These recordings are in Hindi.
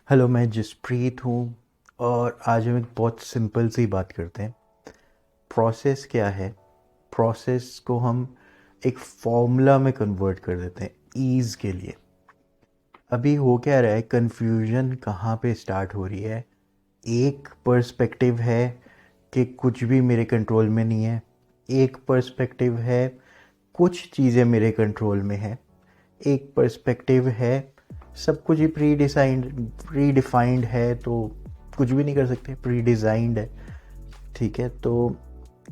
हेलो, मैं जसप्रीत हूँ और आज हम एक बहुत सिंपल सी बात करते हैं। प्रोसेस क्या है? प्रोसेस को हम एक फॉर्मूला में कन्वर्ट कर देते हैं ईज़ के लिए। अभी हो क्या रहा है, कन्फ्यूजन कहाँ पे स्टार्ट हो रही है? एक पर्सपेक्टिव है कि कुछ भी मेरे कंट्रोल में नहीं है। एक पर्सपेक्टिव है कुछ चीज़ें मेरे कंट्रोल में है। एक पर्सपेक्टिव है सब कुछ ही प्री डिफाइंड है, तो कुछ भी नहीं कर सकते, प्री डिज़ाइंड है। ठीक है, तो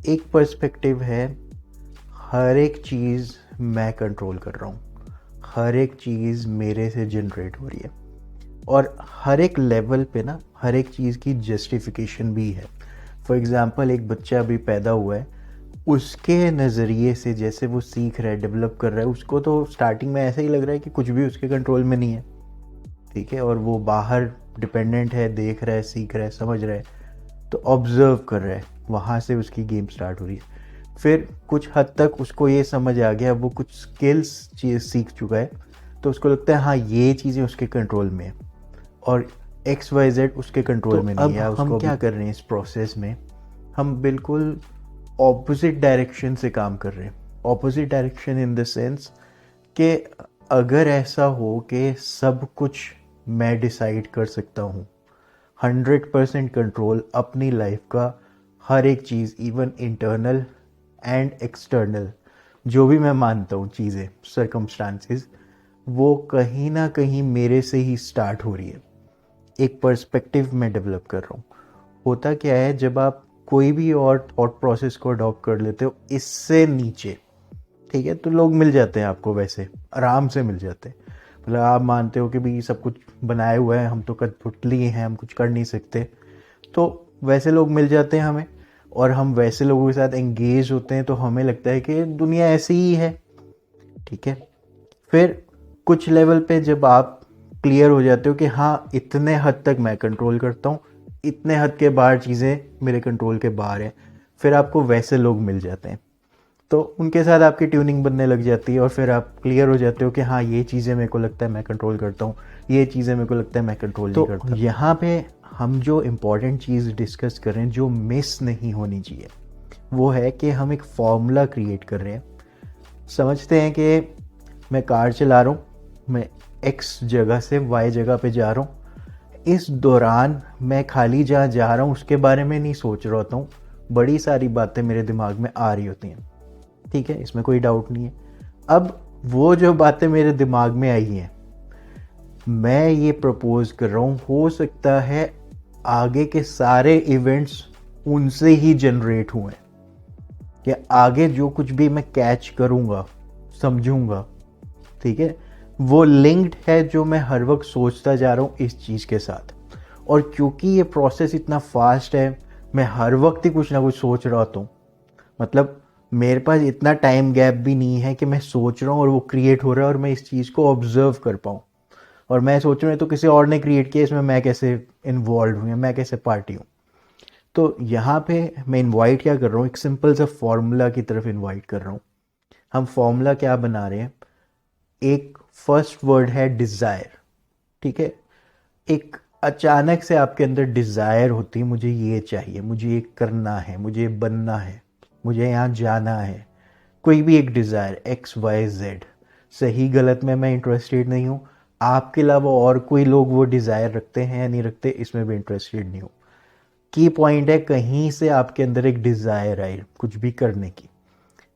एक पर्सपेक्टिव है हर एक चीज़ मैं कंट्रोल कर रहा हूँ, हर एक चीज़ मेरे से जनरेट हो रही है और हर एक लेवल पे ना हर एक चीज़ की जस्टिफिकेशन भी है। फॉर एग्ज़ाम्पल, एक बच्चा अभी पैदा हुआ है, उसके नज़रिए से जैसे वो सीख रहा है, डेवलप कर रहा है, उसको तो स्टार्टिंग में ऐसा ही लग रहा है कि कुछ भी उसके कंट्रोल में नहीं है। ठीक है, और वो बाहर डिपेंडेंट है, देख रहा है, सीख रहा है, समझ रहा है, तो ऑब्जर्व कर रहा है, वहाँ से उसकी गेम स्टार्ट हो रही है। फिर कुछ हद तक उसको ये समझ आ गया, वो कुछ स्किल्स चीज़ सीख चुका है, तो उसको लगता है हाँ ये चीज़ें उसके कंट्रोल में है और एक्स वाई जेड उसके कंट्रोल में नहीं है। अब हम क्या कर रहे हैं इस प्रोसेस में, हम बिल्कुल ऑपोजिट डायरेक्शन से काम कर रहे हैं। Opposite direction in the sense कि अगर ऐसा हो कि सब कुछ मैं डिसाइड कर सकता हूँ, 100% कंट्रोल अपनी लाइफ का, हर एक चीज़, इवन इंटरनल एंड एक्सटर्नल, जो भी मैं मानता हूँ चीज़ें, सर्कमस्टांसेस, वो कहीं ना कहीं मेरे से ही स्टार्ट हो रही है। एक पर्सपेक्टिव मैं डेवलप कर रहा हूँ। होता क्या है, जब आप कोई भी और थॉट प्रोसेस को अडॉप्ट कर लेते हो इससे नीचे, ठीक है, तो लोग मिल जाते हैं आपको, वैसे आराम से मिल जाते हैं। मतलब आप मानते हो कि भाई सब कुछ बनाए हुआ है, हम तो कठपुतली हैं, हम कुछ कर नहीं सकते, तो वैसे लोग मिल जाते हैं हमें, और हम वैसे लोगों के साथ एंगेज होते हैं, तो हमें लगता है कि दुनिया ऐसी ही है। ठीक है, फिर कुछ लेवल पे जब आप क्लियर हो जाते हो कि हाँ इतने हद तक मैं कंट्रोल करता हूँ, इतने हद के बाहर चीज़ें मेरे कंट्रोल के बाहर है, फिर आपको वैसे लोग मिल जाते हैं, तो उनके साथ आपकी ट्यूनिंग बनने लग जाती है और फिर आप क्लियर हो जाते हो कि हाँ ये चीज़ें मेरे को लगता है मैं कंट्रोल करता हूँ, ये चीज़ें मेरे को लगता है मैं कंट्रोल नहीं करता। तो यहाँ पे हम जो इम्पोर्टेंट चीज़ डिस्कस कर रहे हैं, जो मिस नहीं होनी चाहिए, वो है कि हम एक फॉर्मूला क्रिएट कर रहे हैं। समझते हैं कि मैं कार चला रहा हूँ, मैं एक्स जगह से वाई जगह पे जा रहा हूँ, इस दौरान मैं खाली जहाँ जा रहा हूँ उसके बारे में नहीं सोच रहा होता हूँ, बड़ी सारी बातें मेरे दिमाग में आ रही होती हैं। ठीक है, इसमें कोई डाउट नहीं है। अब वो जो बातें मेरे दिमाग में आई हैं, मैं ये प्रपोज कर रहा हूँ, हो सकता है आगे के सारे इवेंट्स उनसे ही जनरेट हुए हैं, कि आगे जो कुछ भी मैं कैच करूँगा, समझूंगा, ठीक है, वो लिंक्ड है जो मैं हर वक्त सोचता जा रहा हूँ इस चीज़ के साथ। और क्योंकि ये प्रोसेस इतना फास्ट है, मैं हर वक्त ही कुछ ना कुछ सोच रहा होता हूँ। मतलब मेरे पास इतना टाइम गैप भी नहीं है कि मैं सोच रहा हूँ और वो क्रिएट हो रहा है और मैं इस चीज़ को ऑब्जर्व कर पाऊँ, और मैं सोच रहा हूँ तो किसी और ने क्रिएट किया, इसमें मैं कैसे इन्वॉल्व हूँ या मैं कैसे पार्टी हूँ। तो यहाँ पे मैं इनवाइट क्या कर रहा हूँ, एक सिंपल सा फॉर्मूला की तरफ इनवाइट कर रहा हूँ। हम फॉर्मूला क्या बना रहे हैं, एक फर्स्ट वर्ड है डिज़ायर। ठीक है, एक अचानक से आपके अंदर डिज़ायर होती है, मुझे ये चाहिए, मुझे ये करना है, मुझे ये बनना है, मुझे यहाँ जाना है। कोई भी एक डिज़ायर, एक्स वाई जेड, सही गलत में मैं इंटरेस्टेड नहीं हूँ। आपके अलावा और कोई लोग वो डिज़ायर रखते हैं या नहीं रखते, इसमें भी इंटरेस्टेड नहीं हूँ। की पॉइंट है, कहीं से आपके अंदर एक डिज़ायर आए कुछ भी करने की,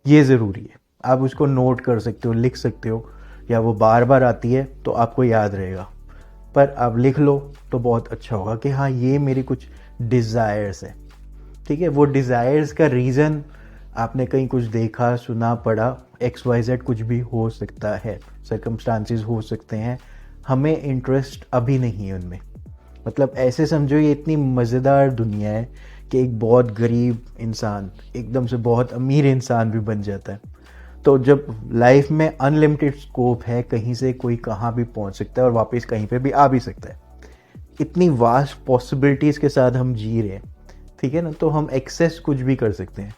ये ज़रूरी है। आप उसको नोट कर सकते हो, लिख सकते हो, या वो बार बार आती है तो आपको याद रहेगा, पर आप लिख लो तो बहुत अच्छा होगा कि हाँ ये मेरी कुछ डिज़ायर्स है। ठीक है, वो डिज़ायर्स का रीज़न आपने कहीं कुछ देखा, सुना, पढ़ा, एक्स वाई जेड कुछ भी हो सकता है, सर्कमस्टांसेस हो सकते हैं, हमें इंटरेस्ट अभी नहीं है उनमें। मतलब ऐसे समझो ये इतनी मज़ेदार दुनिया है कि एक बहुत गरीब इंसान एकदम से बहुत अमीर इंसान भी बन जाता है। तो जब लाइफ में अनलिमिटेड स्कोप है, कहीं से कोई कहाँ भी पहुँच सकता है और वापस कहीं पे भी आ भी सकता है, इतनी वास्ट पॉसिबिलिटीज़ के साथ हम जी रहे हैं। ठीक है ना, तो हम एक्सेस कुछ भी कर सकते हैं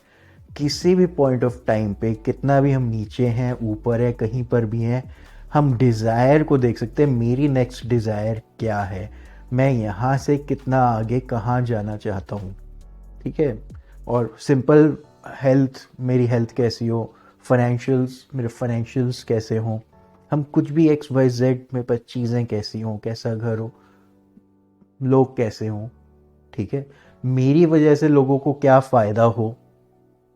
किसी भी पॉइंट ऑफ टाइम पे, कितना भी हम नीचे हैं, ऊपर है, कहीं पर भी हैं, हम डिज़ायर को देख सकते हैं, मेरी नेक्स्ट डिज़ायर क्या है, मैं यहाँ से कितना आगे कहाँ जाना चाहता हूँ, ठीक है। और सिंपल हेल्थ, मेरी हेल्थ कैसी हो, फाइनेंशियल्स, मेरे फाइनेंशियल्स कैसे हों, हम कुछ भी XYZ मेरे पास चीज़ें कैसी हों, कैसा घर हो, लोग कैसे हों, ठीक है, मेरी वजह से लोगों को क्या फ़ायदा हो,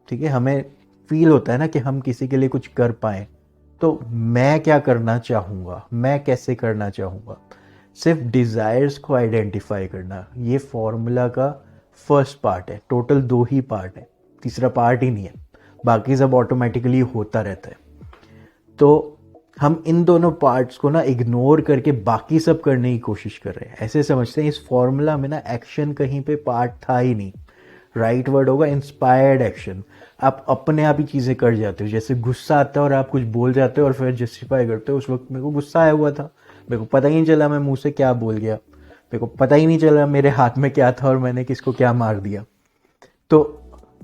ठीक है। हमें फील होता है ना कि हम किसी के लिए कुछ कर पाएँ, तो मैं क्या करना चाहूँगा, मैं कैसे करना चाहूँगा। सिर्फ डिज़ायर्स को आइडेंटिफाई करना, ये फॉर्मूला का फर्स्ट पार्ट है। टोटल 2 ही पार्ट है, तीसरा पार्ट ही नहीं है, बाकी सब ऑटोमेटिकली होता रहता है। तो हम इन दोनों पार्ट्स को ना इग्नोर करके बाकी सब करने की कोशिश कर रहे हैं। ऐसे समझते हैं इस फॉर्मूला में ना एक्शन कहीं पे पार्ट था ही नहीं। राइट वर्ड होगा इंस्पायर्ड एक्शन। आप अपने आप ही चीज़ें कर जाते हो। जैसे गुस्सा आता है और आप कुछ बोल जाते हो और फिर जस्टिफाई करते हो, उस वक्त मेरे को गुस्सा आया हुआ था, मेरे को पता ही नहीं चला मैं मुंह से क्या बोल गया, मेरे को पता ही नहीं चला मेरे हाथ में क्या था और मैंने किसको क्या मार दिया। तो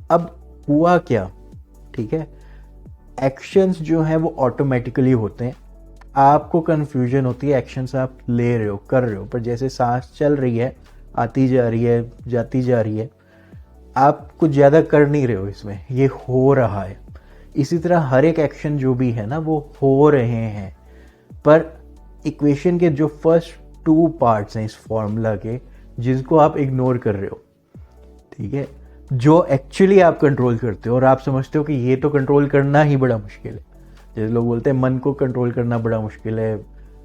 अब हुआ क्या, ठीक है, एक्शंस जो हैं वो ऑटोमेटिकली होते हैं। आपको कन्फ्यूजन होती है, एक्शंस आप ले रहे हो, कर रहे हो, पर जैसे सांस चल रही है, आती जा रही है, जाती जा रही है, आप कुछ ज़्यादा कर नहीं रहे हो इसमें, ये हो रहा है। इसी तरह हर एक एक्शन जो भी है ना वो हो रहे हैं, पर इक्वेशन के जो फर्स्ट 2 पार्ट्स हैं इस फॉर्मूला के, जिसको आप इग्नोर कर रहे हो, ठीक है, जो एक्चुअली आप कंट्रोल करते हो और आप समझते हो कि ये तो कंट्रोल करना ही बड़ा मुश्किल है। जैसे लोग बोलते हैं मन को कंट्रोल करना बड़ा मुश्किल है,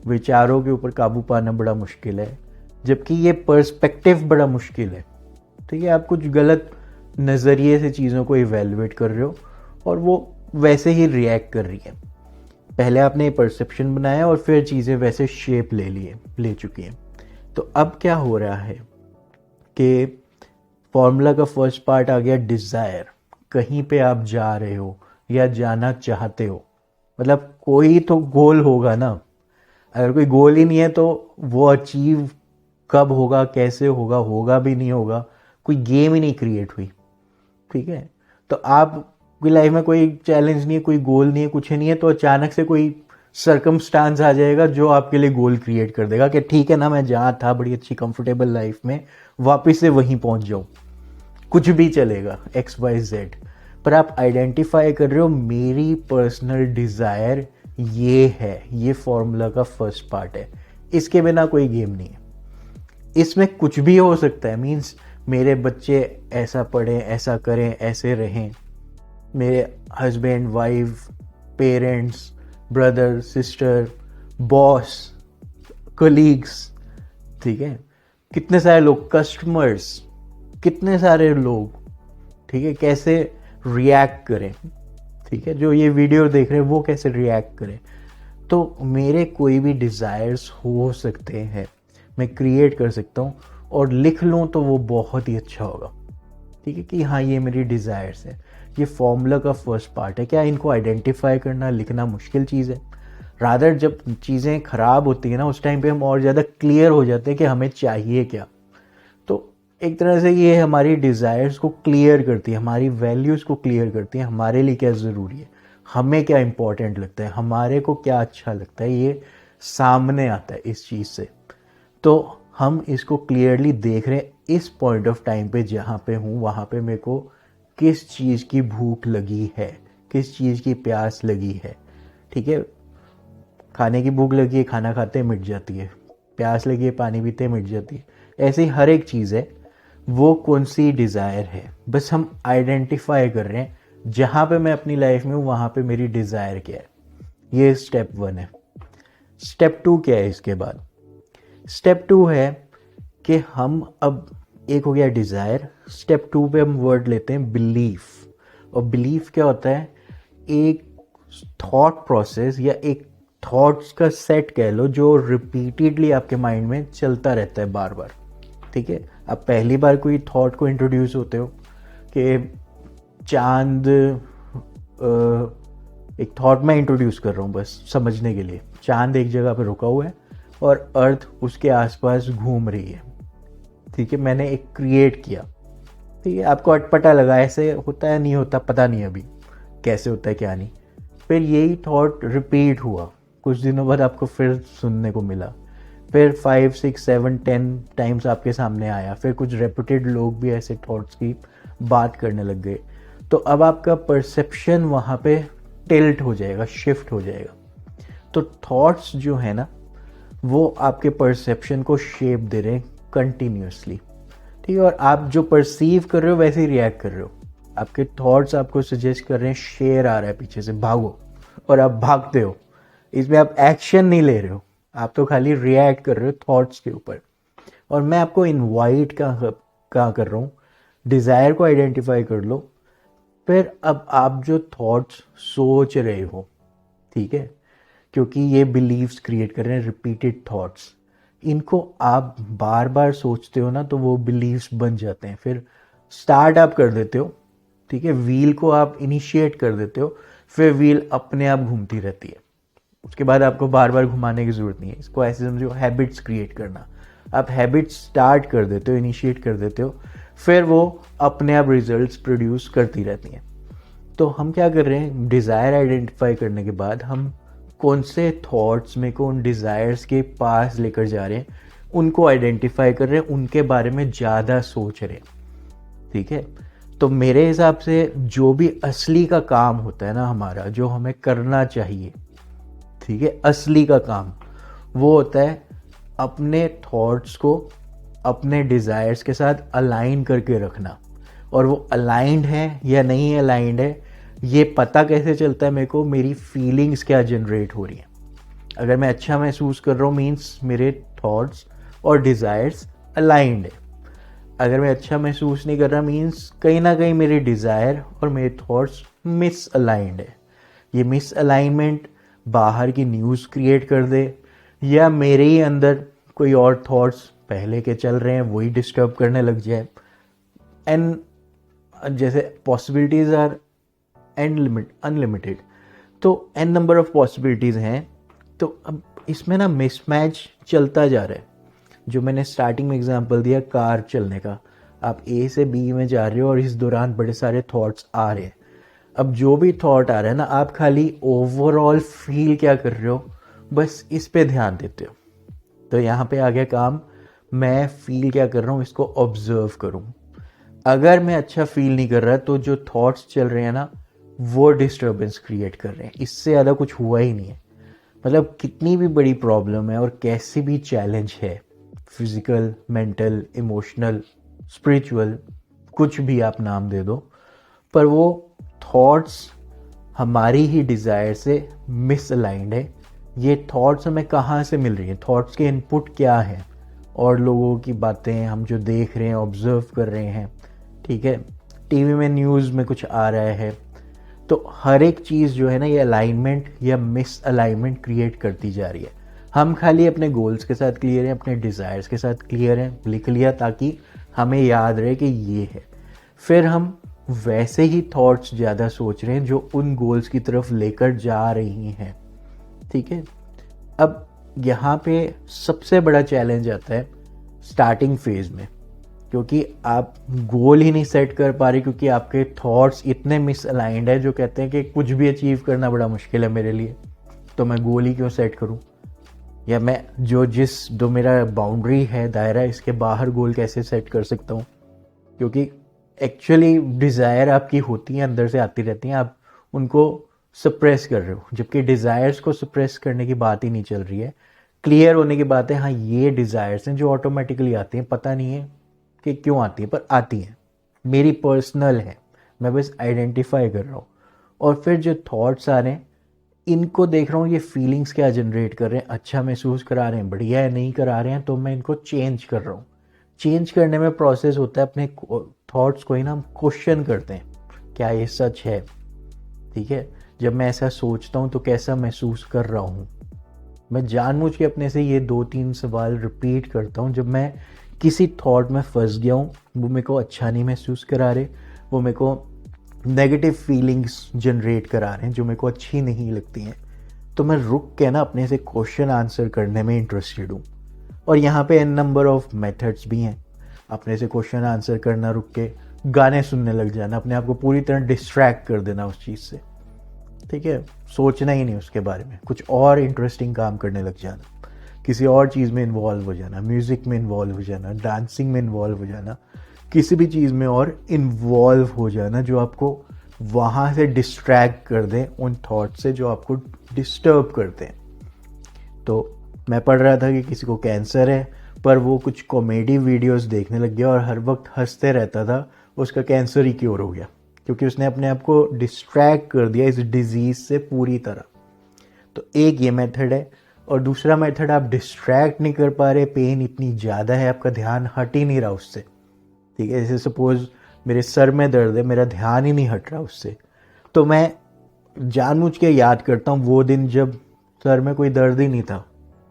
विचारों के ऊपर काबू पाना बड़ा मुश्किल है, जबकि ये पर्सपेक्टिव बड़ा मुश्किल है, ठीक है। आप कुछ गलत नज़रिए से चीज़ों को इवेलुएट कर रहे हो और वो वैसे ही रिएक्ट कर रही है। पहले आपने परसेप्शन बनाया और फिर चीज़ें वैसे शेप ले चुकी हैं। तो अब क्या हो रहा है कि फॉर्मूला का फर्स्ट पार्ट आ गया डिज़ायर। कहीं पे आप जा रहे हो या जाना चाहते हो, मतलब कोई तो गोल होगा ना। अगर कोई गोल ही नहीं है तो वो अचीव कब होगा, कैसे होगा, होगा भी नहीं होगा, कोई गेम ही नहीं क्रिएट हुई, ठीक है। तो आपकी लाइफ में कोई चैलेंज नहीं है, कोई गोल नहीं है, कुछ नहीं है, तो अचानक से कोई सर्कमस्टांस आ जाएगा जो आपके लिए गोल क्रिएट कर देगा कि ठीक है ना, मैं जहाँ था बड़ी अच्छी कंफर्टेबल लाइफ में, वापस से वहीं पहुँच जाऊँ, कुछ भी चलेगा XYZ। पर आप आइडेंटिफाई कर रहे हो मेरी पर्सनल डिज़ायर ये है, ये फॉर्मूला का फर्स्ट पार्ट है। इसके बिना कोई गेम नहीं है, इसमें कुछ भी हो सकता है। मीन्स मेरे बच्चे ऐसा पढ़ें, ऐसा करें, ऐसे रहें, मेरे husband, wife, parents, brother, sister, boss, colleagues, ठीक है, कितने सारे लोग, कस्टमर्स, कितने सारे लोग, ठीक है, कैसे रिएक्ट करें, ठीक है, जो ये वीडियो देख रहे हैं वो कैसे रिएक्ट करें। तो मेरे कोई भी डिज़ायर्स हो सकते हैं, मैं क्रिएट कर सकता हूँ और लिख लूँ तो वो बहुत ही अच्छा होगा, ठीक है, कि हाँ ये मेरी डिज़ायर्स है। ये फॉर्मूला का फर्स्ट पार्ट है। क्या इनको आइडेंटिफाई करना, लिखना मुश्किल चीज़ है? रादर जब चीज़ें ख़राब होती हैं ना, उस टाइम पे हम और ज़्यादा क्लियर हो जाते हैं कि हमें चाहिए क्या। तो एक तरह से ये हमारी डिज़ायर्स को क्लियर करती है, हमारी वैल्यूज़ को क्लियर करती है, हमारे लिए क्या ज़रूरी है, हमें क्या इम्पोर्टेंट लगता है, हमारे को क्या अच्छा लगता है, ये सामने आता है इस चीज़ से। तो हम इसको क्लियरली देख रहे हैं इस पॉइंट ऑफ टाइम पे जहाँ पे हूँ, वहाँ पे मेरे को किस चीज़ की भूख लगी है, किस चीज़ की प्यास लगी है, ठीक है। खाने की भूख लगी है, खाना खाते मिट जाती है, प्यास लगी है, पानी पीते मिट जाती है। ऐसी हर एक चीज़ है, वो कौन सी डिज़ायर है, बस हम आइडेंटिफाई कर रहे हैं जहाँ पे मैं अपनी लाइफ में हूँ वहाँ पे मेरी डिज़ायर क्या है। ये स्टेप 1 है। स्टेप 2 क्या है इसके बाद? स्टेप 2 है कि हम अब, एक हो गया डिज़ायर, स्टेप 2 पे हम वर्ड लेते हैं बिलीफ। और बिलीफ क्या होता है? एक थॉट प्रोसेस या एक थॉट्स का सेट कह लो जो रिपीटेडली आपके माइंड में चलता रहता है बार बार, ठीक है। आप पहली बार कोई थॉट को इंट्रोड्यूस होते हो कि चांद, एक थॉट मैं इंट्रोड्यूस कर रहा हूँ बस समझने के लिए, चांद एक जगह पर रुका हुआ है और अर्थ उसके आसपास घूम रही है, ठीक है, मैंने एक क्रिएट किया, ठीक है। आपको अटपटा लगा, ऐसे होता है नहीं होता पता नहीं अभी कैसे होता है क्या नहीं। फिर यही थॉट रिपीट हुआ, कुछ दिनों बाद आपको फिर सुनने को मिला फिर 5 6 7 10 टाइम्स आपके सामने आया, फिर कुछ रेपुटेड लोग भी ऐसे थॉट्स की बात करने लग गए, तो अब आपका परसेप्शन वहाँ पे टिल्ट हो जाएगा, शिफ्ट हो जाएगा। तो थॉट्स जो है ना, वो आपके परसेप्शन को शेप दे रहे हैं कंटिन्यूसली, ठीक है। और आप जो परसीव कर रहे हो वैसे ही रिएक्ट कर रहे हो। आपके थॉट्स आपको सजेस्ट कर रहे हैं शेर आ रहा है पीछे से, भागो, और आप भागते हो। इसमें आप एक्शन नहीं ले रहे हो, आप तो खाली रिएक्ट कर रहे हो थॉट्स के ऊपर। और मैं आपको इनवाइट कहाँ कर रहा हूँ, डिज़ायर को आइडेंटिफाई कर लो। फिर अब आप जो थॉट्स सोच रहे हो, ठीक है, क्योंकि ये बिलीव्स क्रिएट कर रहे हैं, रिपीटेड थॉट्स, इनको आप बार बार सोचते हो ना, तो वो बिलीव्स बन जाते हैं। फिर स्टार्ट आप कर देते हो, ठीक है, व्हील को आप इनिशिएट कर देते हो, फिर व्हील अपने आप घूमती रहती है। उसके बाद आपको बार बार घुमाने की जरूरत नहीं है। इसको ऐसे समझो, हैबिट्स क्रिएट करना। आप हैबिट्स स्टार्ट कर देते हो, इनिशिएट कर देते हो, फिर वो अपने आप रिजल्ट्स प्रोड्यूस करती रहती हैं। तो हम क्या कर रहे हैं, डिज़ायर आइडेंटिफाई करने के बाद हम कौन से थॉट्स में को उन डिज़ायर्स के पास लेकर जा रहे हैं, उनको आइडेंटिफाई कर रहे हैं, उनके बारे में ज़्यादा सोच रहे हैं, ठीक है। तो मेरे हिसाब से जो भी असली का काम होता है ना हमारा, जो हमें करना चाहिए, ठीक है, असली का काम वो होता है अपने थॉट्स को अपने डिज़ायर्स के साथ अलाइन करके रखना। और वो अलाइंड है या नहीं अलाइंड है, ये पता कैसे चलता है मेरे को, मेरी फीलिंग्स क्या जनरेट हो रही हैं। अगर मैं अच्छा महसूस कर रहा हूँ, मीन्स मेरे थॉट्स और डिज़ायर्स अलाइंड है। अगर मैं अच्छा महसूस नहीं कर रहा, मीन्स कहीं ना कहीं मेरे डिज़ायर और मेरे थॉट्स मिस अलाइंड है। ये मिस अलाइनमेंट बाहर की न्यूज़ क्रिएट कर दे, या मेरे ही अंदर कोई और थॉट्स पहले के चल रहे हैं वही डिस्टर्ब करने लग जाए। एंड जैसे पॉसिबिलिटीज़ आर अनलिमिटेड, तो एन नंबर ऑफ पॉसिबिलिटीज़ हैं। तो अब इसमें ना मिसमैच चलता जा रहा है। जो मैंने स्टार्टिंग में एग्जांपल दिया कार चलने का, आप ए से बी में जा रहे हो और इस दौरान बड़े सारे थॉट्स आ रहे हैं। अब जो भी थॉट आ रहा है ना, आप खाली ओवरऑल फील क्या कर रहे हो, बस इस पे ध्यान देते हो। तो यहाँ पे आ गया काम, मैं फील क्या कर रहा हूँ इसको ऑब्जर्व करूँ। अगर मैं अच्छा फील नहीं कर रहा, तो जो थॉट्स चल रहे हैं ना, वो डिस्टर्बेंस क्रिएट कर रहे हैं। इससे ज़्यादा कुछ हुआ ही नहीं है। मतलब कितनी भी बड़ी प्रॉब्लम है और कैसी भी चैलेंज है, फिजिकल, मेंटल, इमोशनल, स्पिरिचुअल, कुछ भी आप नाम दे दो, पर वो थॉट्स हमारी ही डिज़ायर से मिसअलाइंड है। ये थॉट्स हमें कहाँ से मिल रही हैं, थॉट्स के इनपुट क्या है, और लोगों की बातें हम जो देख रहे हैं, ऑब्जर्व कर रहे हैं, ठीक है, टीवी में न्यूज़ में कुछ आ रहा है, तो हर एक चीज़ जो है ना, ये अलाइनमेंट या मिस अलाइनमेंट क्रिएट करती जा रही है। हम खाली अपने गोल्स के साथ क्लियर हैं, अपने डिज़ायर्स के साथ क्लियर हैं, लिख लिया ताकि हमें याद रहे कि ये है। फिर हम वैसे ही थॉट्स ज़्यादा सोच रहे हैं जो उन गोल्स की तरफ लेकर जा रही हैं, ठीक है। अब यहाँ पे सबसे बड़ा चैलेंज आता है स्टार्टिंग फेज में, क्योंकि आप गोल ही नहीं सेट कर पा रहे, क्योंकि आपके थॉट्स इतने मिसअलाइंड है जो कहते हैं कि कुछ भी अचीव करना बड़ा मुश्किल है मेरे लिए, तो मैं गोल ही क्यों सेट करूं, या मैं जो मेरा बाउंड्री है, दायरा, इसके बाहर गोल कैसे सेट कर सकता हूं। क्योंकि एक्चुअली डिज़ायर आपकी होती हैं, अंदर से आती रहती हैं, आप उनको सप्रेस कर रहे हो, जबकि डिज़ायर्स को सप्रेस करने की बात ही नहीं चल रही है। क्लियर होने की बात है, हाँ ये डिज़ायर्स हैं जो ऑटोमेटिकली आती हैं, पता नहीं है कि क्यों आती हैं, पर आती हैं, मेरी पर्सनल है, मैं बस आइडेंटिफाई कर रहा हूँ। और फिर जो थॉट्स आ रहे हैं, इनको देख रहा हूँ ये फीलिंग्स क्या जनरेट कर रहे हैं, अच्छा महसूस करा रहे हैं, बढ़िया है, नहीं करा रहे हैं, तो मैं इनको चेंज कर रहा हूँ। चेंज करने में प्रोसेस होता है, अपने थॉट्स को ही ना हम क्वेश्चन करते हैं, क्या ये सच है, ठीक है। जब मैं ऐसा सोचता हूँ तो कैसा महसूस कर रहा हूँ। मैं जानबूझ के अपने से ये 2-3 सवाल रिपीट करता हूँ। जब मैं किसी थॉट में फंस गया हूँ, वो मेरे को अच्छा नहीं महसूस करा रहे, वो मेरे को नेगेटिव फीलिंग्स जनरेट करा रहे हैं जो मेरे को अच्छी नहीं लगती हैं, तो मैं रुक के ना अपने से क्वेश्चन आंसर करने में इंटरेस्टेड हूँ। और यहाँ पे एन नंबर ऑफ मेथड्स भी हैं अपने से क्वेश्चन आंसर करना, रुक के गाने सुनने लग जाना, अपने आप को पूरी तरह डिस्ट्रैक्ट कर देना उस चीज़ से, ठीक है, सोचना ही नहीं उसके बारे में, कुछ और इंटरेस्टिंग काम करने लग जाना। किसी और चीज़ में इन्वॉल्व हो जाना, म्यूज़िक में इन्वॉल्व हो जाना, डांसिंग में इन्वॉल्व हो जाना, किसी भी चीज़ में और इन्वॉल्व हो जाना जो आपको वहाँ से डिस्ट्रैक्ट कर दें उन थॉट से जो आपको डिस्टर्ब करते हैं। तो मैं पढ़ रहा था कि किसी को कैंसर है, पर वो कुछ कॉमेडी वीडियोस देखने लग गया और हर वक्त हंसते रहता था, उसका कैंसर ही क्योर हो गया, क्योंकि उसने अपने आप को डिस्ट्रैक्ट कर दिया इस डिजीज़ से पूरी तरह। तो एक ये मेथड है। और दूसरा मेथड, आप डिस्ट्रैक्ट नहीं कर पा रहे, पेन इतनी ज़्यादा है, आपका ध्यान हट ही नहीं रहा उससे, ठीक है। जैसे सपोज मेरे सर में दर्द है, मेरा ध्यान ही नहीं हट रहा उससे, तो मैं जानबूझ के याद करता हूँ वो दिन जब सर में कोई दर्द ही नहीं था,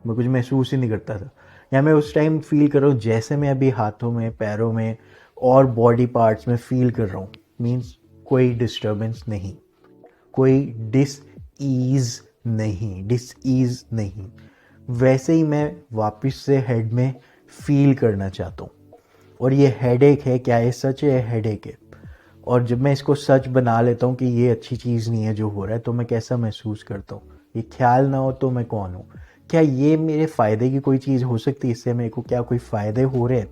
मैं कुछ महसूस ही नहीं करता था, या मैं उस टाइम फील कर रहा हूँ जैसे मैं अभी हाथों में, पैरों में और बॉडी पार्ट्स में फील कर रहा हूँ। मीन्स कोई डिस्टर्बेंस नहीं, कोई डिस ईज नहीं। वैसे ही मैं वापस से हेड में फील करना चाहता हूँ। और ये हेडेक है, क्या ये सच है? हेडेक है। और जब मैं इसको सच बना लेता हूँ कि ये अच्छी चीज़ नहीं है जो हो रहा है, तो मैं कैसा महसूस करता हूँ? ये ख्याल ना हो तो मैं कौन हूँ? क्या ये मेरे फ़ायदे की कोई चीज़ हो सकती है? इससे मेरे को क्या कोई फ़ायदे हो रहे हैं?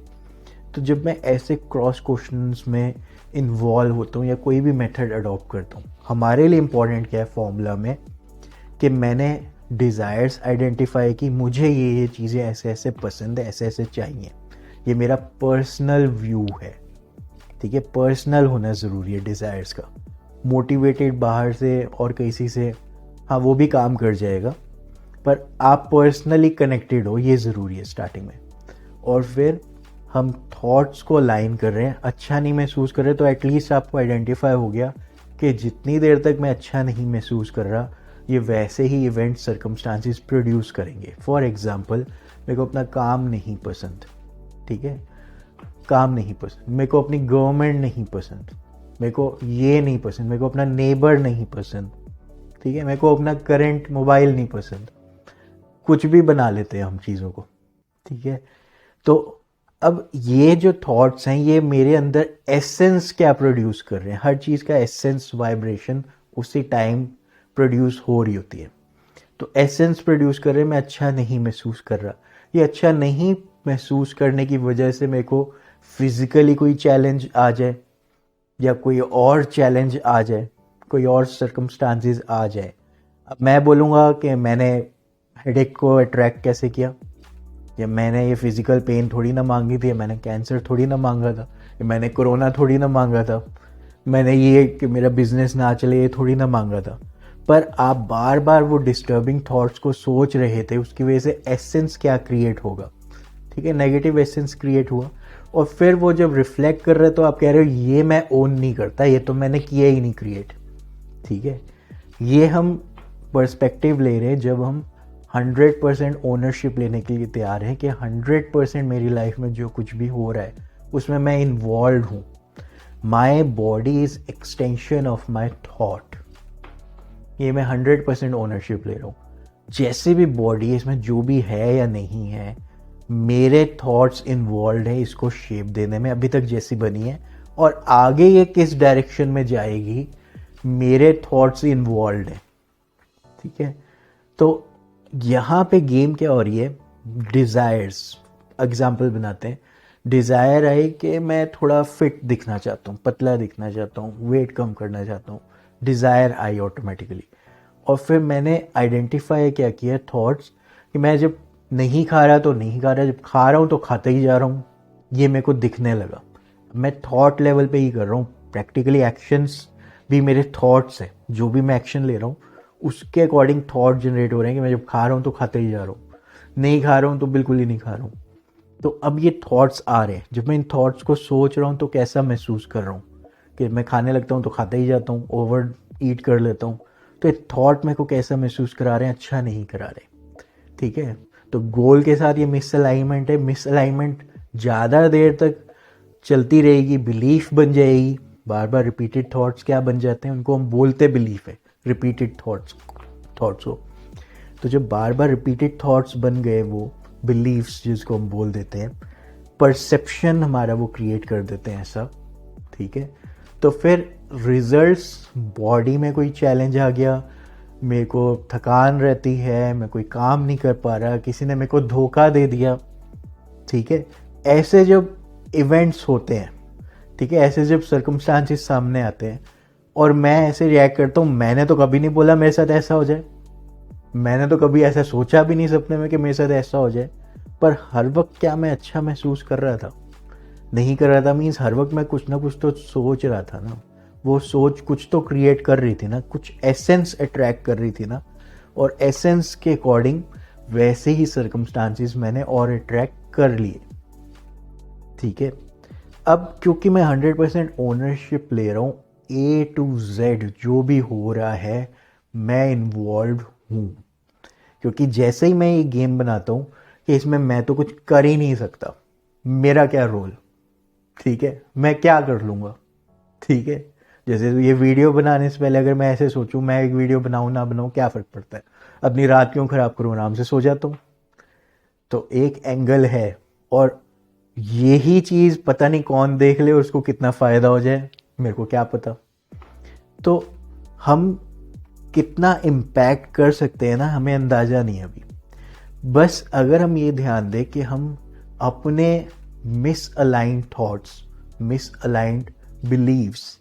तो जब मैं ऐसे क्रॉस क्वेश्चंस में इन्वॉल्व होता हूँ या कोई भी मेथड अडॉप्ट करता हूँ, हमारे लिए इम्पॉर्टेंट क्या है फॉर्मूला में, कि मैंने डिज़ायर्स आइडेंटिफाई की, मुझे ये चीज़ें ऐसे ऐसे पसंद है, ऐसे ऐसे चाहिए। ये मेरा पर्सनल व्यू है, ठीक है। पर्सनल होना ज़रूरी है डिज़ायर्स का। मोटिवेटेड बाहर से और किसी से, हाँ वो भी काम कर जाएगा, पर आप पर्सनली कनेक्टेड हो, ये ज़रूरी है स्टार्टिंग में। और फिर हम थॉट्स को अलाइन कर रहे हैं, अच्छा नहीं महसूस कर रहे, तो एटलीस्ट आपको आइडेंटिफाई हो गया कि जितनी देर तक मैं अच्छा नहीं महसूस कर रहा, ये वैसे ही इवेंट सर्कमस्टांसिस प्रोड्यूस करेंगे। फॉर एग्ज़ाम्पल, मेरे को अपना काम नहीं पसंद, ठीक है, काम नहीं पसंद, मेरे को अपनी गवर्नमेंट नहीं पसंद, मेरे को ये नहीं पसंद, मेरे को अपना नेबर नहीं पसंद, ठीक है, मेरे को अपना करंट मोबाइल नहीं पसंद। कुछ भी बना लेते हैं हम चीज़ों को, ठीक है। तो अब ये जो थॉट्स हैं, ये मेरे अंदर एसेंस क्या प्रोड्यूस कर रहे हैं? हर चीज़ का एसेंस वाइब्रेशन उसी टाइम प्रोड्यूस हो रही होती है। तो एसेंस प्रोड्यूस कर रहे हैं, मैं अच्छा नहीं महसूस कर रहा। ये अच्छा नहीं महसूस करने की वजह से मेरे को फिज़िकली कोई चैलेंज आ जाए, या कोई और चैलेंज आ जाए, कोई और सर्कमस्टांसेस आ जाए। अब मैं बोलूँगा कि मैंने हेडेक को अट्रैक्ट कैसे किया, या मैंने ये फिज़िकल पेन थोड़ी ना मांगी थी, मैंने कैंसर थोड़ी ना मांगा था, या मैंने कोरोना थोड़ी ना मांगा था, मैंने ये कि मेरा बिजनेस ना चले ये थोड़ी ना मांगा था। पर आप बार बार वो डिस्टर्बिंग थॉट्स को सोच रहे थे, उसकी वजह से एसेंस क्या क्रिएट होगा, ठीक है, नेगेटिव एसेंस क्रिएट हुआ। और फिर वो जब रिफ्लेक्ट कर रहे, तो आप कह रहे हो ये मैं ओन नहीं करता, ये तो मैंने किया ही नहीं क्रिएट, ठीक है। ये हम पर्सपेक्टिव ले रहे हैं जब हम 100% ओनरशिप लेने के लिए तैयार हैं कि 100% मेरी लाइफ में जो कुछ भी हो रहा है उसमें मैं इन्वॉल्व हूँ। My body is extension of my thought, ये मैं 100% ओनरशिप ले रहा हूँ। जैसे भी बॉडी है, इसमें जो भी है या नहीं है, मेरे थॉट्स इन्वॉल्व है इसको शेप देने में, अभी तक जैसी बनी है, और आगे ये किस डायरेक्शन में जाएगी, मेरे थॉट्स इन्वॉल्व है, ठीक है। तो यहाँ पे गेम क्या हो रही है, डिज़ायर्स, एग्जाम्पल बनाते हैं। डिज़ायर है कि मैं थोड़ा फिट दिखना चाहता हूँ, पतला दिखना चाहता हूँ, वेट कम करना चाहता हूँ, डिज़ायर आई ऑटोमेटिकली। और फिर मैंने आइडेंटिफाई क्या किया थॉट्स, कि मैं जब नहीं खा रहा तो नहीं खा रहा, जब खा रहा हूँ तो खाते ही जा रहा हूँ, ये मेरे को दिखने लगा। मैं थॉट लेवल पे ही कर रहा हूँ, प्रैक्टिकली एक्शंस भी मेरे थॉट्स है, जो भी मैं एक्शन ले रहा हूँ उसके अकॉर्डिंग थॉट जनरेट हो रहे हैं कि मैं जब खा रहा हूँ तो खाते ही जा रहा हूँ, नहीं खा रहा हूँ तो बिल्कुल ही नहीं खा रहा हूँ। तो अब ये थॉट्स आ रहे हैं, जब मैं इन थॉट्स को सोच रहा हूँ तो कैसा महसूस कर रहा हूँ, कि मैं खाने लगता हूँ तो खाते ही जाता हूँ, ओवर ईट कर लेता हूँ। तो ये थॉट मेरे को कैसा महसूस करा रहे हैं, अच्छा नहीं करा रहे, ठीक है। तो गोल के साथ ये मिसअलाइनमेंट है, मिसअलाइनमेंट ज़्यादा देर तक चलती रहेगी, बिलीफ बन जाएगी। बार बार रिपीटेड थॉट्स क्या बन जाते हैं, उनको हम बोलते बिलीफ है, रिपीटेड थॉट्स हो। तो जब बार बार रिपीटेड थॉट्स बन गए, वो बिलीव्स जिसको हम बोल देते हैं, परसेप्शन हमारा वो क्रिएट कर देते हैं ऐसा, ठीक है। तो फिर रिजल्ट्स, बॉडी में कोई चैलेंज आ गया, मेरे को थकान रहती है, मैं कोई काम नहीं कर पा रहा, किसी ने मेरे को धोखा दे दिया, ठीक है, ऐसे जब इवेंट्स होते हैं, ठीक है, ऐसे जब सर्कमस्टांसिस सामने आते हैं और मैं ऐसे रिएक्ट करता हूँ, मैंने तो कभी नहीं बोला मेरे साथ ऐसा हो जाए, मैंने तो कभी ऐसा सोचा भी नहीं सपने में कि मेरे साथ ऐसा हो जाए, पर हर वक्त क्या मैं अच्छा महसूस कर रहा था? नहीं कर रहा था, मीन्स हर वक्त मैं कुछ ना कुछ तो सोच रहा था ना, वो सोच कुछ तो क्रिएट कर रही थी ना, कुछ एसेंस अट्रैक्ट कर रही थी ना, और एसेंस के अकॉर्डिंग वैसे ही सर्कमस्टांसिस मैंने और अट्रैक्ट कर लिए, ठीक है। अब क्योंकि मैं 100% ओनरशिप ले रहा हूँ, A to Z जो भी हो रहा है मैं इन्वॉल्व हूँ, क्योंकि जैसे ही मैं ये गेम बनाता हूँ कि इसमें मैं तो कुछ कर ही नहीं सकता, मेरा क्या रोल, ठीक है, मैं क्या कर लूँगा, ठीक है। जैसे ये वीडियो बनाने से पहले अगर मैं ऐसे सोचूं मैं एक वीडियो बनाऊं ना बनाऊं क्या फ़र्क पड़ता है, अपनी रात क्यों ख़राब करूं, आराम से सो जाता हूँ। तो एक एंगल है, और यही चीज़ पता नहीं कौन देख ले और उसको कितना फ़ायदा हो जाए, मेरे को क्या पता। तो हम कितना इम्पैक्ट कर सकते हैं ना, हमें अंदाज़ा नहीं है अभी। बस अगर हम ये ध्यान दें कि हम अपने मिसअलाइंड थॉट्स, मिसअलाइंड बिलीव्स,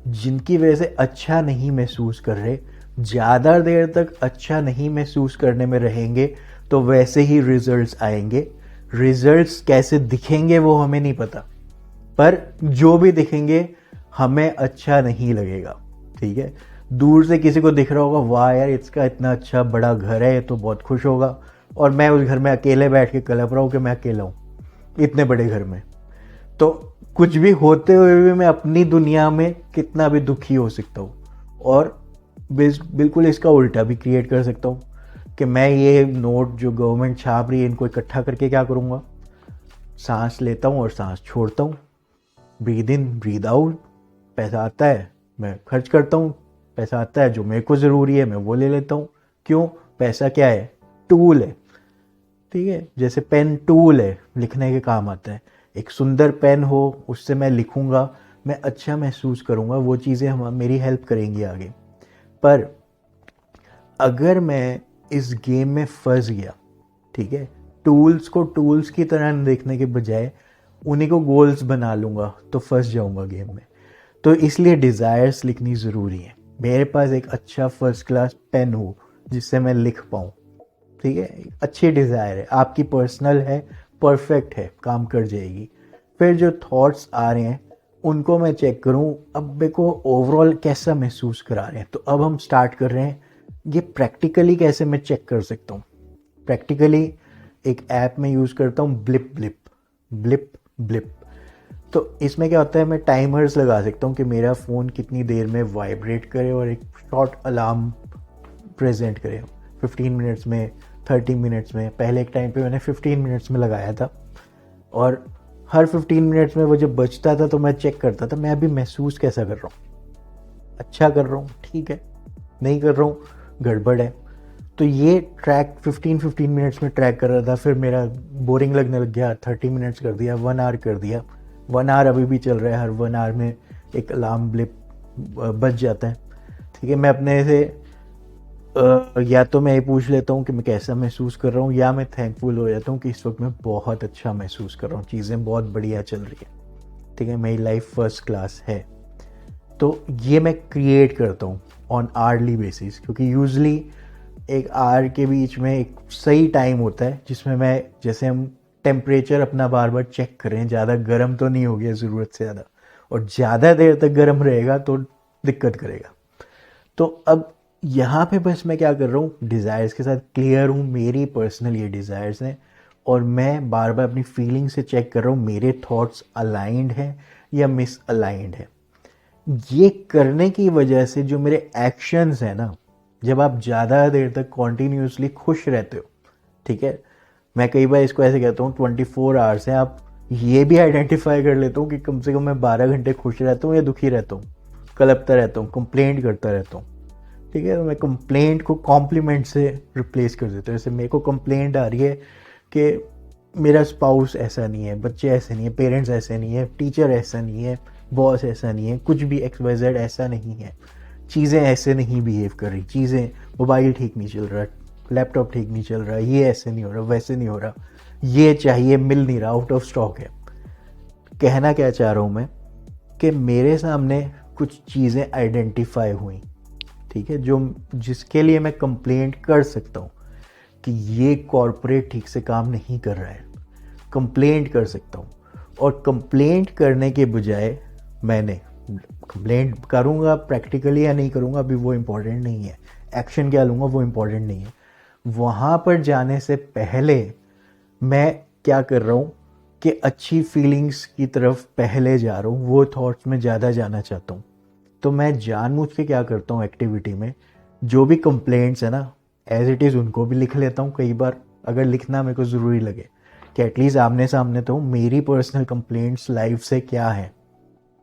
जिनकी वजह से अच्छा नहीं महसूस कर रहे, ज़्यादा देर तक अच्छा नहीं महसूस करने में रहेंगे तो वैसे ही रिजल्ट्स आएंगे। रिजल्ट्स कैसे दिखेंगे वो हमें नहीं पता, पर जो भी दिखेंगे हमें अच्छा नहीं लगेगा, ठीक है। दूर से किसी को दिख रहा होगा, वाह यार इसका इतना अच्छा बड़ा घर है, ये तो बहुत खुश होगा, और मैं उस घर में अकेले बैठ के कलप रहा हूँ कि मैं अकेला हूँ इतने बड़े घर में। तो कुछ भी होते हुए भी मैं अपनी दुनिया में कितना भी दुखी हो सकता हूँ, और बिल्कुल इसका उल्टा भी क्रिएट कर सकता हूँ कि मैं ये नोट जो गवर्नमेंट छाप रही है इनको इकट्ठा करके क्या करूँगा, सांस लेता हूँ और सांस छोड़ता हूँ, ब्रीद इन ब्रीद आउट, पैसा आता है मैं खर्च करता हूँ, पैसा आता है जो मेरे को ज़रूरी है मैं वो ले लेता हूँ। क्यों? पैसा क्या है? टूल है, ठीक है। जैसे पेन टूल है, लिखने के काम आता है। एक सुंदर पेन हो, उससे मैं लिखूँगा, मैं अच्छा महसूस करूँगा, वो चीज़ें हम मेरी हेल्प करेंगी आगे। पर अगर मैं इस गेम में फंस गया, ठीक है, टूल्स को टूल्स की तरह देखने के बजाय उन्हीं को गोल्स बना लूँगा तो फंस जाऊँगा गेम में। तो इसलिए डिज़ायर्स लिखनी ज़रूरी है। मेरे पास एक अच्छा फर्स्ट क्लास पेन हो जिससे मैं लिख पाऊँ, ठीक है, अच्छी डिज़ायर है, आपकी पर्सनल है, परफेक्ट है, काम कर जाएगी। फिर जो थॉट्स आ रहे हैं उनको मैं चेक करूं, अब मेरे को ओवरऑल कैसा महसूस करा रहे हैं। तो अब हम स्टार्ट कर रहे हैं, ये प्रैक्टिकली कैसे मैं चेक कर सकता हूँ। प्रैक्टिकली एक ऐप में यूज़ करता हूँ, ब्लिप ब्लिप ब्लिप ब्लिप। तो इसमें क्या होता है, मैं टाइमर्स लगा सकता हूँ कि मेरा फ़ोन कितनी देर में वाइब्रेट करे और एक शॉर्ट अलार्म प्रेजेंट करे, 15 मिनट्स में, 30 मिनट्स में। पहले एक टाइम पे मैंने 15 मिनट्स में लगाया था, और हर 15 मिनट्स में वो जब बजता था तो मैं चेक करता था मैं अभी महसूस कैसा कर रहा हूँ, अच्छा कर रहा हूँ, ठीक है, नहीं कर रहा हूँ, गड़बड़ है। तो ये ट्रैक 15 मिनट्स में ट्रैक कर रहा था। फिर मेरा बोरिंग लगने लग गया, 30 मिनट्स कर दिया, 1 आवर कर दिया, 1 आवर अभी भी चल रहा है, हर 1 आवर में एक अलार्म ब्लिप बज जाता है, ठीक है। मैं अपने से या तो मैं ये पूछ लेता हूँ कि मैं कैसा महसूस कर रहा हूँ, या मैं थैंकफुल हो जाता हूँ कि इस वक्त मैं बहुत अच्छा महसूस कर रहा हूँ, चीज़ें बहुत बढ़िया चल रही है, ठीक है, मेरी लाइफ फर्स्ट क्लास है। तो ये मैं क्रिएट करता हूँ ऑन आवर्ली बेसिस, क्योंकि यूजली एक आवर के बीच में एक सही टाइम होता है जिसमें मैं, जैसे हम टेम्परेचर अपना बार बार चेक करें, ज़्यादा गर्म तो नहीं हो गया ज़रूरत से ज़्यादा, और ज़्यादा देर तक गर्म रहेगा तो दिक्कत करेगा। तो अब यहाँ पे बस मैं क्या कर रहा हूँ, डिज़ायर्स के साथ क्लियर हूँ, मेरी पर्सनल ये डिज़ायर्स हैं, और मैं बार बार अपनी फीलिंग से चेक कर रहा हूँ मेरे थॉट्स अलाइंड हैं या मिस अलाइंड है। ये करने की वजह से जो मेरे एक्शंस हैं ना, जब आप ज़्यादा देर तक कॉन्टीन्यूसली खुश रहते हो, ठीक है, मैं कई बार इसको ऐसे कहता हूँ 24 आवर्स हैं, आप ये भी आइडेंटिफाई कर लेता हूँ कि कम से कम मैं 12 घंटे खुश रहता हूँ या दुखी रहता हूँ, कलपता रहता हूँ, कंप्लेंट करता रहता हूँ, ठीक है। तो मैं कंप्लेंट को कॉम्प्लीमेंट से रिप्लेस कर देता हूँ। जैसे मेरे को कंप्लेंट आ रही है कि मेरा स्पाउस ऐसा नहीं है, बच्चे ऐसे नहीं है, पेरेंट्स ऐसे नहीं है, टीचर ऐसा नहीं है, बॉस ऐसा नहीं है, कुछ भी XYZ ऐसा नहीं है, चीज़ें ऐसे नहीं बिहेव कर रही, चीज़ें, मोबाइल ठीक नहीं चल रहा, लैपटॉप ठीक नहीं चल रहा, ये ऐसे नहीं हो रहा, वैसे नहीं हो रहा, ये चाहिए मिल नहीं रहा, आउट ऑफ स्टॉक है। कहना क्या चाह रहा हूँ मैं कि मेरे सामने कुछ चीज़ें आइडेंटिफाई हुई, ठीक है, जो जिसके लिए मैं कंप्लेंट कर सकता हूँ कि ये कॉरपोरेट ठीक से काम नहीं कर रहा है, कंप्लेंट कर सकता हूँ। और कंप्लेंट करने के बजाय मैंने कंप्लेंट करूँगा प्रैक्टिकली या नहीं करूँगा अभी वो इम्पोर्टेंट नहीं है, एक्शन क्या लूँगा वो इम्पोर्टेंट नहीं है। वहाँ पर जाने से पहले मैं क्या कर रहा हूँ कि अच्छी फीलिंग्स की तरफ पहले जा रहा हूँ, वो थॉट्स में ज़्यादा जाना चाहता हूँ। तो मैं जानबूझ के क्या करता हूँ एक्टिविटी में, जो भी कंप्लेंट्स है ना एज इट इज़ उनको भी लिख लेता हूँ कई बार, अगर लिखना मेरे को ज़रूरी लगे कि एटलीस्ट आमने सामने तो मेरी पर्सनल कंप्लेंट्स लाइफ से क्या है।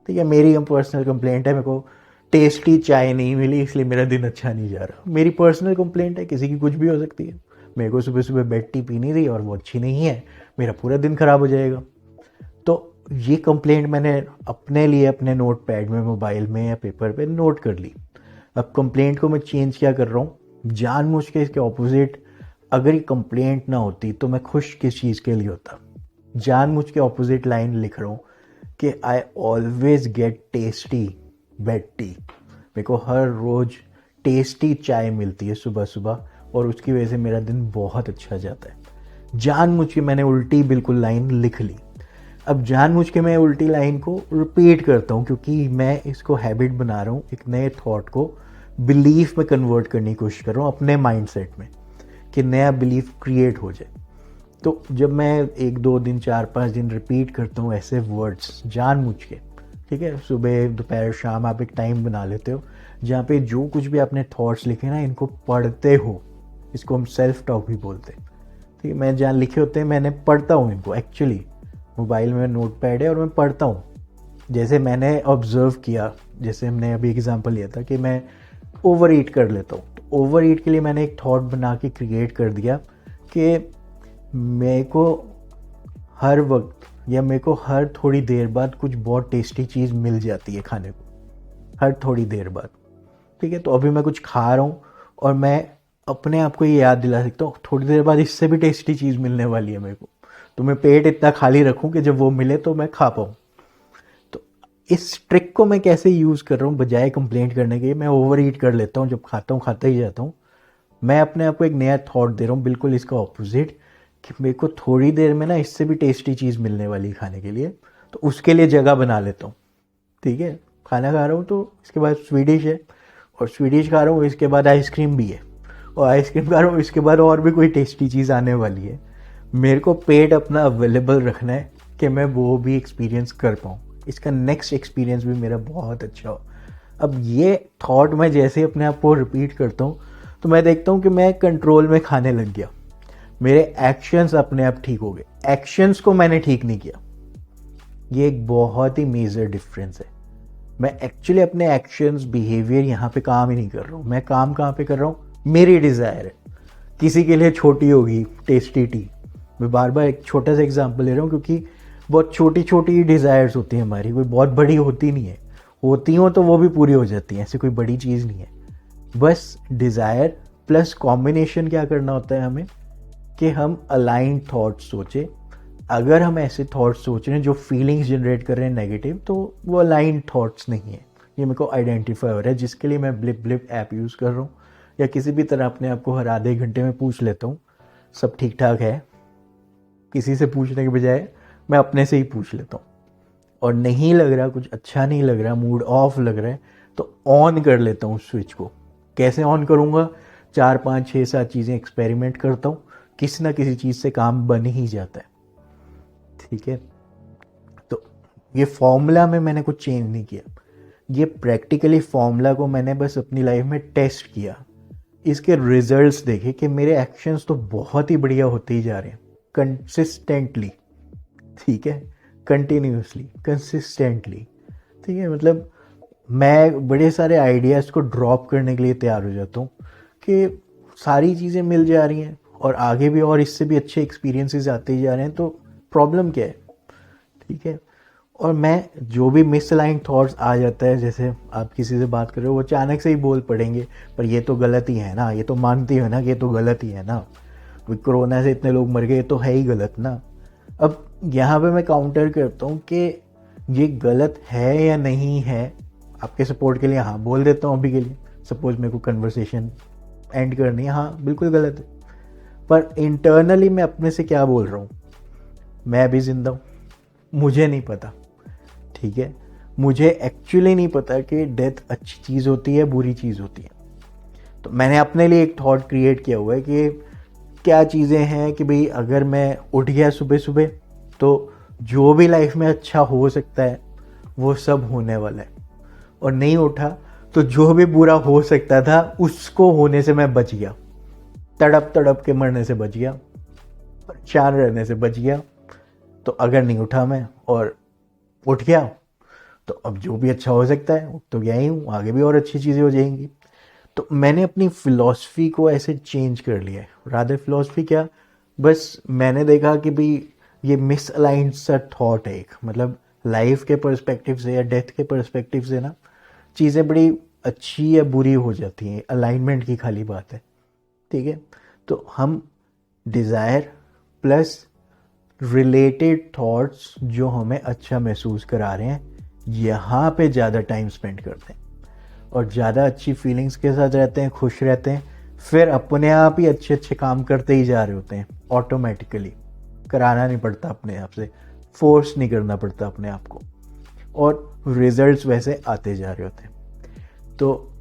ठीक है, मेरी पर्सनल कंप्लेंट है, मेरे को टेस्टी चाय नहीं मिली इसलिए मेरा दिन अच्छा नहीं जा रहा, मेरी पर्सनल कंप्लेंट है, किसी की कुछ भी हो सकती है। मेरे को सुबह सुबह बेड टी पी नहीं रही और वो अच्छी नहीं है, मेरा पूरा दिन खराब हो जाएगा। तो ये कंप्लेंट मैंने अपने लिए अपने नोट पैड में, मोबाइल में या पेपर पे नोट कर ली। अब कंप्लेंट को मैं चेंज क्या कर रहा हूँ, जानबूझ के इसके ऑपोजिट, अगर ये कंप्लेंट ना होती तो मैं खुश किस चीज़ के लिए होता, जानबूझ के ऑपोजिट लाइन लिख रहा हूँ कि I always get tasty bed tea. मेरे को हर रोज़ टेस्टी चाय मिलती है सुबह सुबह और उसकी वजह से मेरा दिन बहुत अच्छा जाता है। जानबूझ के मैंने उल्टी बिल्कुल लाइन लिख ली। अब जानबूझ के मैं उल्टी लाइन को रिपीट करता हूँ क्योंकि मैं इसको हैबिट बना रहा हूँ, एक नए थॉट को बिलीफ में कन्वर्ट करने की कोशिश कर रहा हूँ अपने माइंडसेट में, कि नया बिलीफ क्रिएट हो जाए। तो जब मैं 1-2 दिन 4-5 दिन रिपीट करता हूँ ऐसे वर्ड्स जानबूझ के, ठीक है, सुबह दोपहर शाम आप एक टाइम बना लेते हो जहाँ पे जो कुछ भी आपने थॉट्स लिखे ना इनको पढ़ते हो, इसको हम सेल्फ टॉक भी बोलते हैं। ठीक है, मैं जहाँ लिखे होते हैं मैंने पढ़ता हूँ इनको, एक्चुअली मोबाइल में नोट पैड है और मैं पढ़ता हूँ। जैसे मैंने ऑब्जर्व किया, जैसे हमने अभी एग्जांपल लिया था कि मैं ओवर ईट कर लेता हूँ, तो ओवर ईट के लिए मैंने एक थॉट बना के क्रिएट कर दिया कि मेरे को हर वक्त या मेरे को हर थोड़ी देर बाद कुछ बहुत टेस्टी चीज़ मिल जाती है खाने को, हर थोड़ी देर बाद। ठीक है, तो अभी मैं कुछ खा रहा हूँ और मैं अपने आप को ये याद दिला सकता हूँ थोड़ी देर बाद इससे भी टेस्टी चीज़ मिलने वाली है मेरे को, तो मैं पेट इतना खाली रखूँ कि जब वो मिले तो मैं खा पाऊँ। तो इस ट्रिक को मैं कैसे यूज़ कर रहा हूँ, बजाय कंप्लेंट करने के मैं ओवर ईट कर लेता हूँ, जब खाता हूँ खाता ही जाता हूँ। मैं अपने आप को एक नया थॉट दे रहा हूँ बिल्कुल इसका ऑपोजिट, कि मेरे को थोड़ी देर में ना इससे भी टेस्टी चीज़ मिलने वाली खाने के लिए, तो उसके लिए जगह बना लेता हूँ। ठीक है, खाना खा रहा हूँ तो इसके बाद स्वीडिश है और स्वीडिश खा रहा हूँ इसके बाद आइसक्रीम भी है और आइसक्रीम खा रहा हूँ इसके बाद और भी कोई टेस्टी चीज़ आने वाली है। मेरे को पेट अपना अवेलेबल रखना है कि मैं वो भी एक्सपीरियंस कर पाऊँ, इसका नेक्स्ट एक्सपीरियंस भी मेरा बहुत अच्छा हो। अब ये थॉट मैं जैसे अपने आप को रिपीट करता हूँ तो मैं देखता हूँ कि मैं कंट्रोल में खाने लग गया, मेरे एक्शंस अपने आप ठीक हो गए, एक्शंस को मैंने ठीक नहीं किया। ये एक बहुत ही मेजर डिफरेंस है। मैं एक्चुअली अपने एक्शंस बिहेवियर यहाँ पे काम ही नहीं कर रहा हूँ, मैं काम कहाँ पे कर रहा हूँ, मेरी डिज़ायर है। किसी के लिए छोटी होगी टेस्टी टी, मैं बार बार एक छोटा सा एग्जांपल ले रहा हूँ क्योंकि बहुत छोटी छोटी डिज़ायर्स होती हैं हमारी, कोई बहुत बड़ी होती नहीं है, होती हो तो वो भी पूरी हो जाती हैं, ऐसी कोई बड़ी चीज़ नहीं है। बस डिज़ायर प्लस कॉम्बिनेशन क्या करना होता है हमें, कि हम अलाइंड थॉट्स सोचें। अगर हम ऐसे थॉट्स सोच रहे हैं जो फीलिंग्स जनरेट कर रहे हैं नेगेटिव, तो वो अलाइंड थॉट्स नहीं है। ये मेरे को आइडेंटिफाई हो रहा है, जिसके लिए मैं ब्लिप ब्लिप ऐप यूज़ कर रहा हूँ या किसी भी तरह अपने आप को हर आधे घंटे में पूछ लेता हूँ सब ठीक ठाक है, किसी से पूछने के बजाय मैं अपने से ही पूछ लेता हूँ। और नहीं लग रहा, कुछ अच्छा नहीं लग रहा, मूड ऑफ लग रहा है, तो ऑन कर लेता हूँ स्विच को। कैसे ऑन करूँगा, 4-5-6-7 चीज़ें एक्सपेरिमेंट करता हूँ, किसी ना किसी चीज़ से काम बन ही जाता है। ठीक है, तो ये फॉर्मूला में मैंने कुछ चेंज नहीं किया, ये प्रैक्टिकली फॉर्मूला को मैंने बस अपनी लाइफ में टेस्ट किया, इसके रिजल्ट्स देखे कि मेरे एक्शंस तो बहुत ही बढ़िया होते ही जा रहे हैं कंसिस्टेंटली। ठीक है, कंटिन्यूसली कंसिस्टेंटली। ठीक है, मतलब मैं बड़े सारे आइडियाज़ को ड्रॉप करने के लिए तैयार हो जाता हूँ कि सारी चीज़ें मिल जा रही हैं और आगे भी और इससे भी अच्छे एक्सपीरियंसेस आते ही जा रहे हैं, तो प्रॉब्लम क्या है। ठीक है, और मैं जो भी मिसअलाइंड थॉट्स आ जाता है, जैसे आप किसी से बात कर रहे हो, वो अचानक से ही बोल पड़ेंगे, पर ये तो गलत ही है ना, ये तो मानती हो ना कि ये तो गलत ही है ना, कोरोना से इतने लोग मर गए, ये तो है ही गलत ना। अब यहाँ पे मैं काउंटर करता हूँ कि ये गलत है या नहीं है, आपके सपोर्ट के लिए हाँ बोल देता हूँ अभी के लिए। सपोज मेरे को कन्वर्सेशन एंड करनी है, हाँ बिल्कुल गलत है, पर इंटरनली मैं अपने से क्या बोल रहा हूँ, मैं अभी जिंदा हूँ, मुझे नहीं पता, ठीक है। मुझे एक्चुअली नहीं पता कि डेथ अच्छी चीज़ होती है बुरी चीज़ होती है। तो मैंने अपने लिए एक थॉट क्रिएट किया हुआ है कि क्या चीज़ें हैं कि भाई अगर मैं उठ गया सुबह सुबह तो जो भी लाइफ में अच्छा हो सकता है वो सब होने वाला है, और नहीं उठा तो जो भी बुरा हो सकता था उसको होने से मैं बच गया, तड़प तड़प के मरने से बच गया, परेशान रहने से बच गया। तो अगर नहीं उठा मैं और उठ गया तो अब जो भी अच्छा हो सकता है उठ तो गया ही हूँ, आगे भी और अच्छी चीज़ें हो जाएंगी। तो मैंने अपनी फ़िलॉसफी को ऐसे चेंज कर लिया है। रादर फ़िलॉसफी क्या, बस मैंने देखा कि भाई ये मिसअलाइंड सा थॉट है एक, मतलब लाइफ के पर्सपेक्टिव से या डेथ के पर्सपेक्टिव से ना चीज़ें बड़ी अच्छी या बुरी हो जाती हैं, अलाइनमेंट की खाली बात है, ठीक है। तो हम डिज़ायर प्लस रिलेटेड थॉट्स जो हमें अच्छा महसूस करा रहे हैं यहाँ पे ज़्यादा टाइम स्पेंड करते हैं और ज़्यादा अच्छी फीलिंग्स के साथ रहते हैं, खुश रहते हैं, फिर अपने आप ही अच्छे अच्छे काम करते ही जा रहे होते हैं ऑटोमेटिकली। कराना नहीं पड़ता अपने आप से, फोर्स नहीं करना पड़ता अपने आप को, और रिजल्ट्स वैसे आते जा रहे होते हैं। तो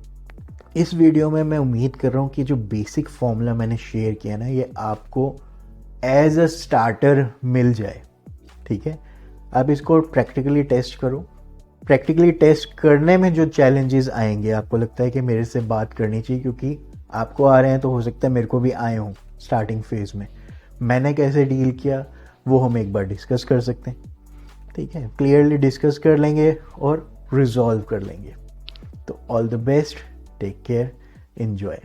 इस वीडियो में मैं उम्मीद कर रहा हूँ कि जो बेसिक फॉर्मूला मैंने शेयर किया ना ये आपको एज अ स्टार्टर मिल जाए, ठीक है। आप इसको प्रैक्टिकली टेस्ट करो। प्रैक्टिकली टेस्ट करने में जो चैलेंजेस आएंगे, आपको लगता है कि मेरे से बात करनी चाहिए क्योंकि आपको आ रहे हैं, तो हो सकता है मेरे को भी आए हों स्टार्टिंग फेज में, मैंने कैसे डील किया वो हम एक बार डिस्कस कर सकते हैं, ठीक है। क्लियरली डिस्कस कर लेंगे और रिजॉल्व कर लेंगे। तो all the best, take care, enjoy.